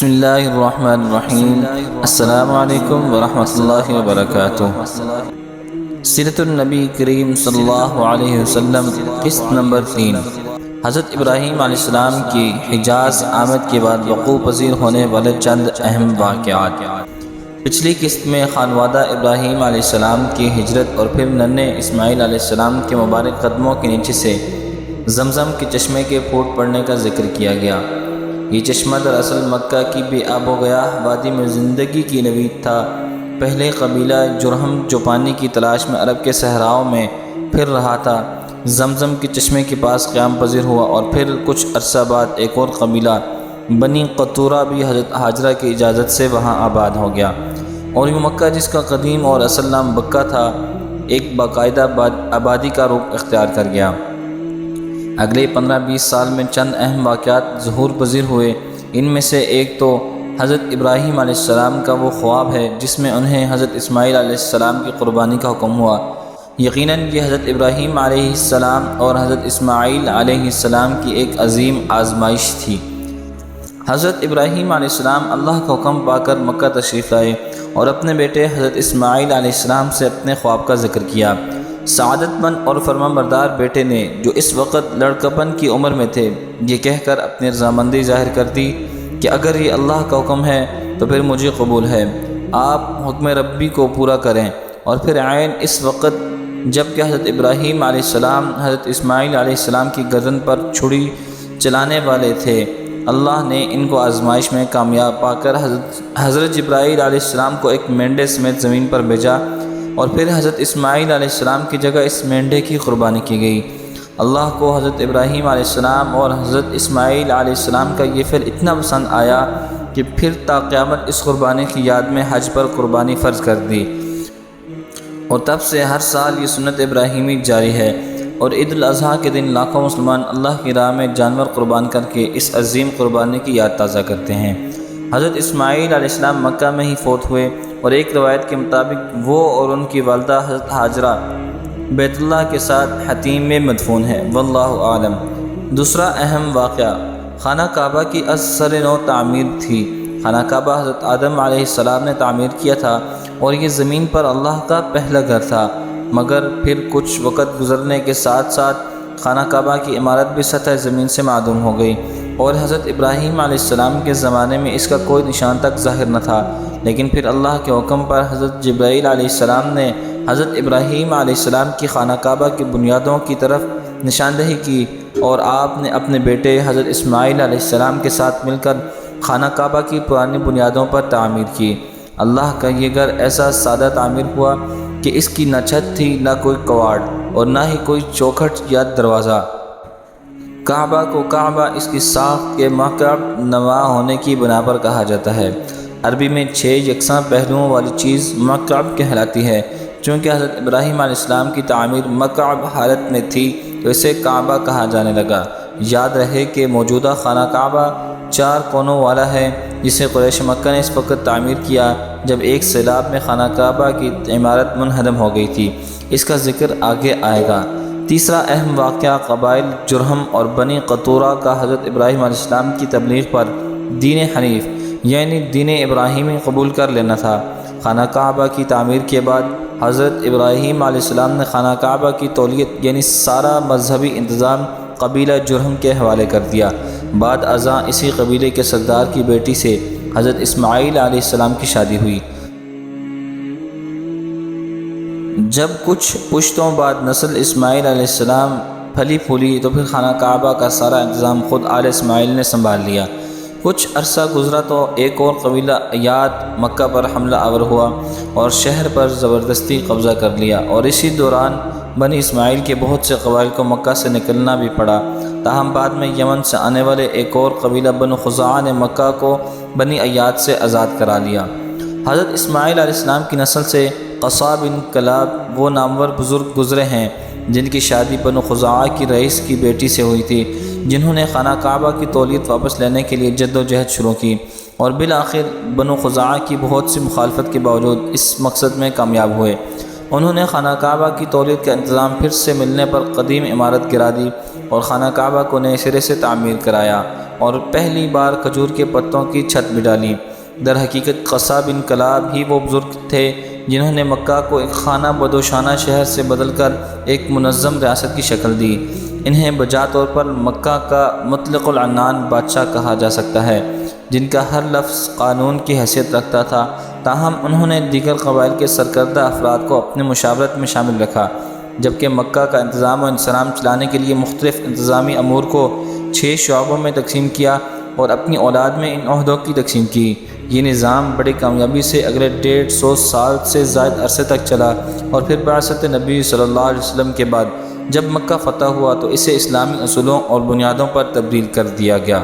بسم اللہ الرحمن الرحیم۔ السلام علیکم ورحمۃ اللہ وبرکاتہ۔ سیرت النبی کریم صلی اللہ علیہ وسلم، قسط نمبر 3۔ حضرت ابراہیم علیہ السلام کی حجاز آمد کے بعد وقوع پذیر ہونے والے چند اہم واقعات۔ پچھلی قسط میں خانوادہ ابراہیم علیہ السلام کی ہجرت اور پھر ننھے اسماعیل علیہ السلام کے مبارک قدموں کے نیچے سے زمزم کے چشمے کے پھوٹ پڑنے کا ذکر کیا گیا۔ یہ چشمہ دراصل مکہ کی بے آب و گیاہ وادی میں زندگی کی نوید تھا۔ پہلے قبیلہ جرہم جو پانی کی تلاش میں عرب کے صحراؤں میں پھر رہا تھا، زمزم کے چشمے کے پاس قیام پذیر ہوا، اور پھر کچھ عرصہ بعد ایک اور قبیلہ بنی قطورہ بھی حضرت ہاجرہ کی اجازت سے وہاں آباد ہو گیا، اور یہ مکہ جس کا قدیم اور اصل نام بکہ تھا، ایک باقاعدہ آبادی کا رخ اختیار کر گیا۔ اگلے 15-20 سال میں چند اہم واقعات ظہور پذیر ہوئے۔ ان میں سے ایک تو حضرت ابراہیم علیہ السلام کا وہ خواب ہے جس میں انہیں حضرت اسماعیل علیہ السلام کی قربانی کا حکم ہوا۔ یقیناً یہ حضرت ابراہیم علیہ السلام اور حضرت اسماعیل علیہ السلام کی ایک عظیم آزمائش تھی۔ حضرت ابراہیم علیہ السلام اللہ کا حکم پا کر مکہ تشریف لائے اور اپنے بیٹے حضرت اسماعیل علیہ السلام سے اپنے خواب کا ذکر کیا۔ سعادت مند اور فرمانبردار بیٹے نے، جو اس وقت لڑکپن کی عمر میں تھے، یہ کہہ کر اپنی رضامندی ظاہر کر دی کہ اگر یہ اللہ کا حکم ہے تو پھر مجھے قبول ہے، آپ حکم ربی کو پورا کریں۔ اور پھر عین اس وقت جب کہ حضرت ابراہیم علیہ السلام حضرت اسماعیل علیہ السلام کی گردن پر چھری چلانے والے تھے، اللہ نے ان کو آزمائش میں کامیاب پا کر حضرت جبرائیل علیہ السلام کو ایک مینڈے سمیت زمین پر بھیجا، اور پھر حضرت اسماعیل علیہ السلام کی جگہ اس مینڈے کی قربانی کی گئی۔ اللہ کو حضرت ابراہیم علیہ السلام اور حضرت اسماعیل علیہ السلام کا یہ فعل اتنا پسند آیا کہ پھر تا قیامت اس قربانی کی یاد میں حج پر قربانی فرض کر دی، اور تب سے ہر سال یہ سنت ابراہیمی جاری ہے۔ اور عید الاضحیٰ کے دن لاکھوں مسلمان اللہ کی راہ میں جانور قربان کر کے اس عظیم قربانی کی یاد تازہ کرتے ہیں۔ حضرت اسماعیل علیہ السلام مکہ میں ہی فوت ہوئے، اور ایک روایت کے مطابق وہ اور ان کی والدہ حضرت ہاجرہ بیت اللہ کے ساتھ حتیم میں مدفون ہے، واللہ عالم۔ دوسرا اہم واقعہ خانہ کعبہ کی از سر نو تعمیر تھی۔ خانہ کعبہ حضرت آدم علیہ السلام نے تعمیر کیا تھا، اور یہ زمین پر اللہ کا پہلا گھر تھا، مگر پھر کچھ وقت گزرنے کے ساتھ ساتھ خانہ کعبہ کی عمارت بھی سطح زمین سے معدوم ہو گئی، اور حضرت ابراہیم علیہ السلام کے زمانے میں اس کا کوئی نشان تک ظاہر نہ تھا۔ لیکن پھر اللہ کے حکم پر حضرت جبرائیل علیہ السلام نے حضرت ابراہیم علیہ السلام کی خانہ کعبہ کی بنیادوں کی طرف نشاندہی کی، اور آپ نے اپنے بیٹے حضرت اسماعیل علیہ السلام کے ساتھ مل کر خانہ کعبہ کی پرانی بنیادوں پر تعمیر کی۔ اللہ کا یہ گھر ایسا سادہ تعمیر ہوا کہ اس کی نہ چھت تھی، نہ کوئی کواڑ، اور نہ ہی کوئی چوکھٹ یا دروازہ۔ کعبہ کو کعبہ اس کی ساخت کے مکعب نما ہونے کی بنا پر کہا جاتا ہے۔ عربی میں 6 یکساں پہلوؤں والی چیز مکعب کہلاتی ہے۔ چونکہ حضرت ابراہیم علیہ السلام کی تعمیر مکعب حالت میں تھی تو اسے کعبہ کہا جانے لگا۔ یاد رہے کہ موجودہ خانہ کعبہ 4 کونوں والا ہے، جسے قریش مکہ نے اس وقت تعمیر کیا جب ایک سیلاب میں خانہ کعبہ کی عمارت منہدم ہو گئی تھی۔ اس کا ذکر آگے آئے گا۔ تیسرا اہم واقعہ قبائل جرہم اور بنی قطورہ کا حضرت ابراہیم علیہ السلام کی تبلیغ پر دین حنیف یعنی دین ابراہیمی قبول کر لینا تھا۔ خانہ کعبہ کی تعمیر کے بعد حضرت ابراہیم علیہ السلام نے خانہ کعبہ کی تولیت یعنی سارا مذہبی انتظام قبیلہ جرہم کے حوالے کر دیا۔ بعد ازاں اسی قبیلے کے سردار کی بیٹی سے حضرت اسماعیل علیہ السلام کی شادی ہوئی۔ جب کچھ پشتوں بعد نسل اسماعیل علیہ السلام پھلی پھولی تو پھر خانہ کعبہ کا سارا انتظام خود آل اسماعیل نے سنبھال لیا۔ کچھ عرصہ گزرا تو ایک اور قبیلہ ایاد مکہ پر حملہ آور ہوا اور شہر پر زبردستی قبضہ کر لیا، اور اسی دوران بنی اسماعیل کے بہت سے قبائل کو مکہ سے نکلنا بھی پڑا۔ تاہم بعد میں یمن سے آنے والے ایک اور قبیلہ بنو خزاعہ نے مکہ کو بنی ایاد سے آزاد کرا لیا۔ حضرت اسماعیل علیہ السلام کی نسل سے قصا بن کلاب وہ نامور بزرگ گزرے ہیں جن کی شادی بنو خزاعہ کی رئیس کی بیٹی سے ہوئی تھی، جنہوں نے خانہ کعبہ کی تولیت واپس لینے کے لیے جد و جہد شروع کی، اور بالآخر بنو خزاعہ کی بہت سی مخالفت کے باوجود اس مقصد میں کامیاب ہوئے۔ انہوں نے خانہ کعبہ کی تولیت کا انتظام پھر سے ملنے پر قدیم عمارت گرا دی اور خانہ کعبہ کو نئے سرے سے تعمیر کرایا، اور پہلی بار کھجور کے پتوں کی چھت بھی ڈالی۔ در حقیقت قصہ بن کلاب ہی وہ بزرگ تھے جنہوں نے مکہ کو ایک خانہ بدوشانہ شہر سے بدل کر ایک منظم ریاست کی شکل دی۔ انہیں بجا طور پر مکہ کا مطلق العنان بادشاہ کہا جا سکتا ہے، جن کا ہر لفظ قانون کی حیثیت رکھتا تھا۔ تاہم انہوں نے دیگر قبائل کے سرکردہ افراد کو اپنے مشاورت میں شامل رکھا، جبکہ مکہ کا انتظام و انصرام چلانے کے لیے مختلف انتظامی امور کو 6 شعبوں میں تقسیم کیا اور اپنی اولاد میں ان عہدوں کی تقسیم کی۔ یہ نظام بڑی کامیابی سے اگلے 150 سال سے زائد عرصے تک چلا، اور پھر بعثت نبی صلی اللہ علیہ وسلم کے بعد جب مکہ فتح ہوا تو اسے اسلامی اصولوں اور بنیادوں پر تبدیل کر دیا گیا۔